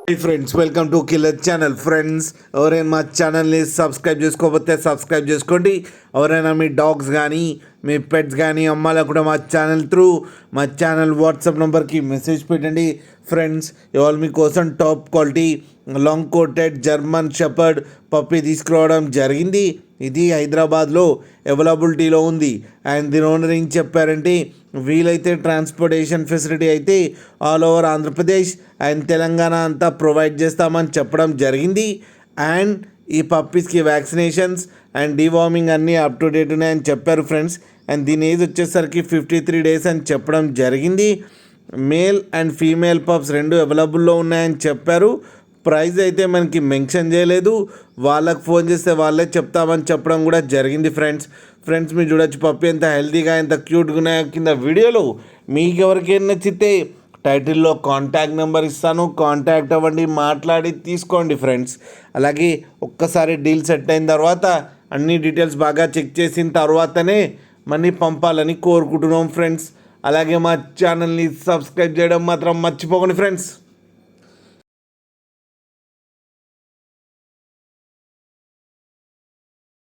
Hi friends, welcome to killer channel. Friends, ఎవరైనా మా ఛానల్ని సబ్స్క్రైబ్ చేసుకోకపోతే సబ్స్క్రైబ్ చేసుకోండి. ఎవరైనా మీ డాగ్స్ కానీ మీ పెట్స్ కానీ అమ్మాలనుకుంటే మా ఛానల్ వాట్సాప్ నెంబర్కి మెసేజ్ పెట్టండి. ఫ్రెండ్స్, ఇవాళ మీకోసం top quality long coated German shepherd puppy తీసుకురావడం జరిగింది. ఇది హైదరాబాద్లో అవైలబిలిటీలో ఉంది. అండ్ దీని ఓనర్ ఏం చెప్పారంటే, వీలైతే ట్రాన్స్పోర్టేషన్ ఫెసిలిటీ అయితే all over Andhra Pradesh and Telangana అంతా ప్రొవైడ్ చేస్తామని చెప్పడం జరిగింది. అండ్ ఈ పప్పీస్కి వ్యాక్సినేషన్స్ అండ్ డివార్మింగ్ అన్నీ అప్ టు డేట్ ఉన్నాయని చెప్పారు ఫ్రెండ్స్. అండ్ దీని ఏజ్ వచ్చేసరికి 53 days అని చెప్పడం జరిగింది. మేల్ అండ్ ఫీమేల్ పప్స్ రెండు అవైలబుల్లో ఉన్నాయని చెప్పారు. ప్రైస్ అయితే మనకి మెన్షన్ చేయలేదు. వాళ్ళకి ఫోన్ చేస్తే వాళ్ళే చెప్తామని చెప్పడం కూడా జరిగింది. ఫ్రెండ్స్ మీరు చూడొచ్చు పప్పి ఎంత హెల్తీగా ఎంత క్యూట్గా ఉన్నాయో కింద వీడియోలో. మీకు ఎవరికైనా నచ్చితే టైటిల్లో కాంటాక్ట్ నెంబర్ ఇస్తాను, కాంటాక్ట్ అవ్వండి, మాట్లాడి తీసుకోండి ఫ్రెండ్స్. అలాగే ఒక్కసారి డీల్ సెట్ అయిన తర్వాత అన్ని డీటెయిల్స్ బాగా చెక్ చేసిన తర్వాతనే మనీ పంపాలని కోరుకుంటున్నాం ఫ్రెండ్స్. అలాగే మా ఛానల్ని సబ్స్క్రైబ్ చేయడం మాత్రం మర్చిపోకండి ఫ్రెండ్స్.